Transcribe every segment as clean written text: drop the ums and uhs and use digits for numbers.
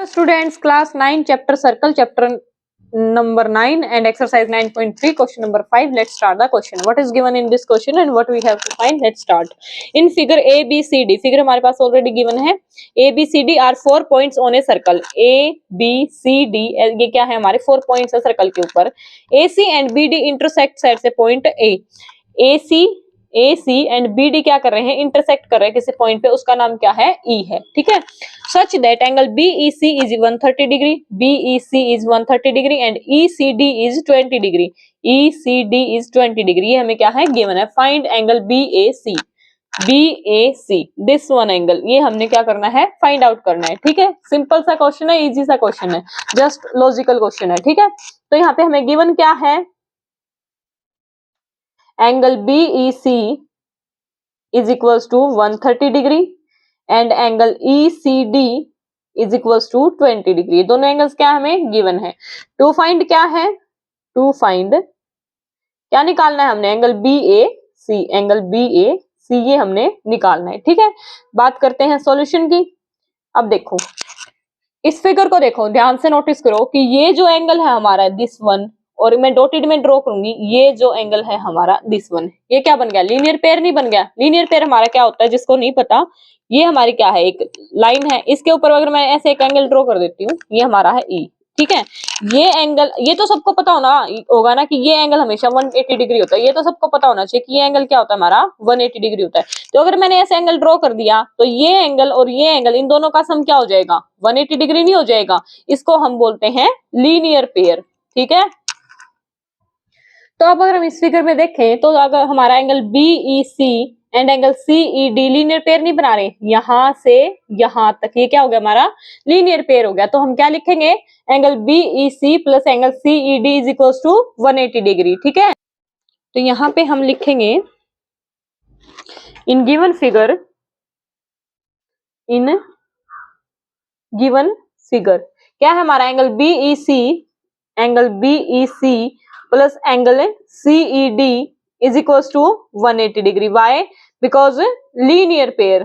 students, class 9 chapter circle, chapter number 9 and exercise 9.3, question number 5. Let's start the question. What is given in this question and what we have to find? Let's start. In figure A B C D, figure हमारे पास already given है. A B C D are 4 points on a circle. A B C D ये क्या है हमारे 4 points है circle के ऊपर. AC and BD intersect at a point A. AC and BD क्या कर रहे हैं, इंटरसेक्ट कर रहे हैं किसी पॉइंट पे, उसका नाम क्या है, E है. ठीक है. Such that angle BEC is 130 degree, BEC is 130 degree and ECD is 20 degree. ECD is 20 degree. ये हमें क्या है, गिवन है. Find angle BAC this one angle. ये हमने क्या करना है, फाइंड आउट करना है. ठीक है. सिंपल सा क्वेश्चन है, इजी सा क्वेश्चन है, जस्ट लॉजिकल क्वेश्चन है. ठीक है. तो यहाँ पे हमें गिवन क्या है, angle BEC is equals to 130 degree and angle ECD is equals to 20 degree. दोनों एंगल्स क्या हमें गिवन है. टू फाइंड क्या है, टू फाइंड क्या निकालना है हमने, एंगल BAC ये हमने निकालना है. ठीक है. बात करते हैं सॉल्यूशन की. अब देखो इस फिगर को, देखो ध्यान से नोटिस करो कि ये जो एंगल है हमारा दिस वन, और मैं डॉटेड में ड्रॉ करूंगी, ये जो एंगल है हमारा दिस वन, ये क्या बन गया, लीनियर पेयर नहीं बन गया. लीनियर पेयर हमारा क्या होता है, जिसको नहीं पता, ये हमारी क्या है, एक लाइन है, इसके ऊपर अगर मैं ऐसे एक एंगल ड्रॉ कर देती हूँ, ये हमारा है E. ठीक है. ये एंगल, ये तो सबको पता होगा ना कि ये एंगल हमेशा 180 डिग्री होता है. ये तो सबको पता होना चाहिए कि ये एंगल क्या होता है हमारा, 180 डिग्री होता है. तो अगर मैंने ऐसे एंगल ड्रॉ कर दिया तो ये एंगल और ये एंगल, इन दोनों का सम क्या हो जाएगा, 180 डिग्री नहीं हो जाएगा. इसको हम बोलते हैं लीनियर पेयर. ठीक है. तो अब अगर हम इस फिगर में देखें तो अगर हमारा angle BEC and angle CED linear pair नहीं बना रहे, यहां से यहां तक ये क्या हो गया, हमारा लीनियर पेयर हो गया. तो हम क्या लिखेंगे, angle BEC plus angle CED is equal to 180 degree. ठीक है. तो यहां पे हम लिखेंगे in given figure, in given figure क्या है हमारा, angle BEC plus angle CED is equal to 180 degree. Why, because linear pair.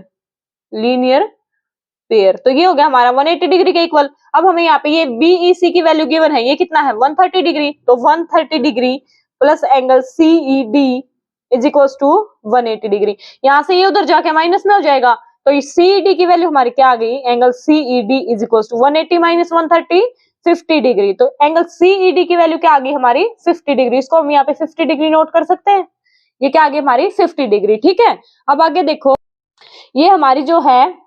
तो ये हो गया हमारा 180 डिग्री के इक्वल. अब हमें यहाँ पे ये BEC की वैल्यू गिवन है, ये कितना है, 130 डिग्री. तो 130 degree plus angle CED is equal to 180 degree. यहां से ये उधर जाके माइनस में हो जाएगा. तो CED की वैल्यू हमारी क्या आ गई, angle CED is equal to 180 minus 130, 50 degree. तो एंगल CED की वैल्यू क्या आ गई हमारी, 50 डिग्री. इसको हम यहाँ पे 50 डिग्री नोट कर सकते हैं. ये क्या आ गई हमारी 50 डिग्री. ठीक है. अब आगे देखो, ये हमारी जो है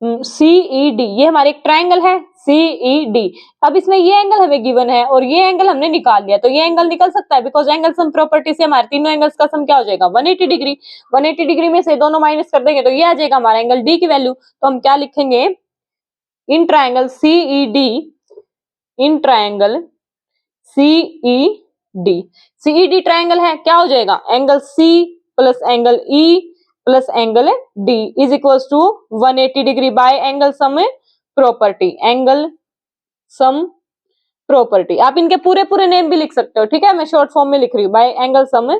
CED, ये हमारे एक ट्रायंगल है CED. अब इसमें ये एंगल हमें गिवन है और ये एंगल हमने निकाल लिया. तो ये एंगल निकल सकता है, बिकॉज एंगल सम प्रॉपर्टी से हमारे तीनों एंगल्स का सम क्या हो जाएगा, 180 डिग्री. 180 डिग्री में से दोनों माइनस कर देंगे तो ये आ जाएगा हमारा एंगल D की वैल्यू. तो हम क्या लिखेंगे, in triangle CED, in triangle CED triangle है, क्या हो जाएगा, angle C plus angle E plus angle D is equal to 180 degree by angle sum property. Angle sum property, आप इनके पूरे नेम भी लिख सकते हो. ठीक है. मैं शॉर्ट फॉर्म में लिख रही हूँ, बाय एंगल सम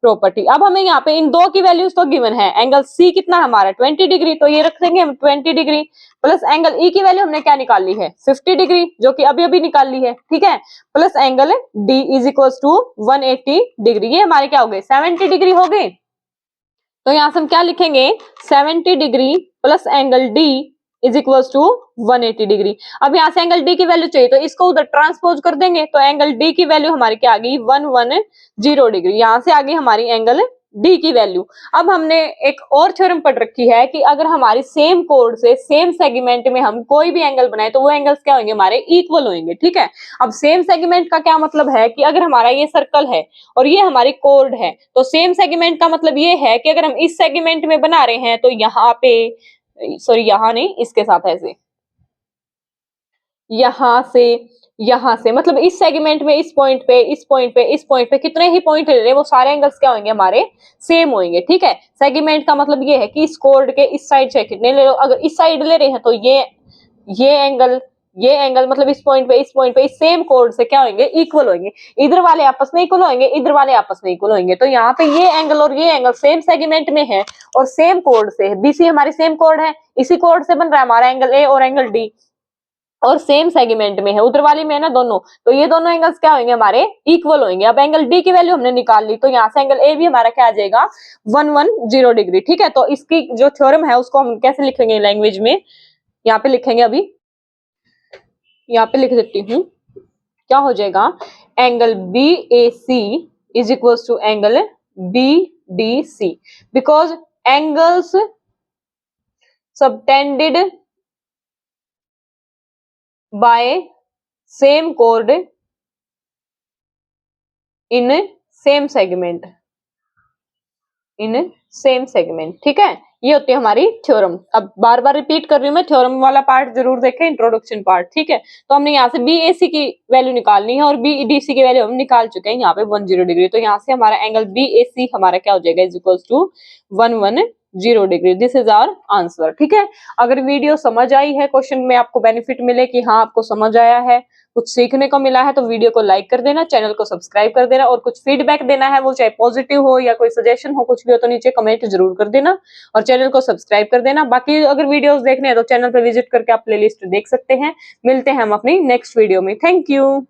प्रॉपर्टी. अब हमें यहाँ पे इन दो की वैल्यूज तो गिवन है. एंगल C कितना है हमारा, 20 डिग्री. तो ये रख देंगे हम 20 डिग्री प्लस एंगल E की वैल्यू हमने क्या निकाल ली है, 50 डिग्री, जो कि अभी निकाल ली है. ठीक है. Plus angle D is equal to 180 degree. ये हमारे क्या हो गए, 70 डिग्री हो गए. तो यहाँ से हम क्या लिखेंगे, 70 degree plus angle D is equal to 180 degree. अब यहाँ से एंगल D की वैल्यू चाहिए तो इसको उधर ट्रांसपोज कर देंगे. तो एंगल D की वैल्यू हमारी क्या आ गई, 110 डिग्री. यहाँ से आ गई हमारी एंगल D की वैल्यू. अब हमने एक और थ्योरम पढ़ रखी है कि अगर हमारी सेम कोड से सेम सेगमेंट में हम कोई भी एंगल बनाए तो वो एंगल्स क्या होंगे, हमारे इक्वल होंगे. ठीक है. अब सेम सेगमेंट का क्या मतलब है कि अगर हमारा ये सर्कल है और ये हमारी कोड है, तो सेम सेगमेंट का मतलब ये है कि अगर हम इस सेगमेंट में बना रहे हैं तो यहाँ पे, सॉरी यहाँ नहीं, इसके साथ ऐसे, यहां से मतलब इस सेगमेंट में इस पॉइंट पे कितने ही पॉइंट ले रहे हैं, वो सारे एंगल्स क्या होंगे, हमारे सेम होंगे. ठीक है. सेगमेंट का मतलब ये है कि इस कोड के इस साइड से कितने ले लो, अगर इस साइड ले रहे हैं तो ये एंगल मतलब इस पॉइंट पे इस सेम कोड से क्या होंगे, इक्वल होंगे. इधर वाले आपस में इक्वल होंगे, इधर वाले आपस में इक्वल होंगे. तो यहाँ पे ये एंगल और ये एंगल सेम सेगमेंट में है और सेम कोड से है. BC हमारी सेम कोड है, इसी कोड से बन रहा है हमारा एंगल A और एंगल D. और सेम सेगमेंट में है, उधर वाली में है ना दोनों, तो ये दोनों एंगल्स क्या होंगे हमारे, इक्वल होंगे। अब एंगल डी की वैल्यू हमने निकाल ली, तो यहाँ से एंगल ए भी हमारा क्या आ जाएगा, 110 डिग्री। ठीक है, तो इसकी जो थ्योरम है उसको हम कैसे लिखेंगे लैंग्वेज में, यहाँ पे लिखेंगे, अभी यहाँ पे लिख देती हूँ, क्या हो जाएगा, angle B A C is equal to angle B D C, because angles subtended by same chord in same segment, ठीक है, ये होती है हमारी थ्योरम। अब बार बार रिपीट कर रही हूँ मैं, थ्योरम वाला पार्ट जरूर देखें, इंट्रोडक्शन पार्ट। ठीक है, तो हमने यहाँ से बी ए सी की वैल्यू निकालनी है और बी डी सी की वैल्यू हम निकाल चुके हैं यहाँ पे 10 डिग्री, तो यहाँ से हमारा एंगल बी ए सी हमारा क्या हो जाएगा, is equal to 110 degree. This is our answer. ठीक है, अगर वीडियो समझ आई है, क्वेश्चन में आपको बेनिफिट मिले कि हाँ आपको समझ आया है, कुछ सीखने को मिला है, तो वीडियो को लाइक कर देना, चैनल को सब्सक्राइब कर देना, और कुछ फीडबैक देना है, वो चाहे पॉजिटिव हो या कोई सजेशन हो, कुछ भी हो तो नीचे कमेंट जरूर कर देना, और चैनल को सब्सक्राइब कर देना। बाकी अगर वीडियोस देखने हैं तो चैनल पर विजिट करके आप प्लेलिस्ट देख सकते हैं। मिलते हैं हम अपनी नेक्स्ट वीडियो में। Thank you.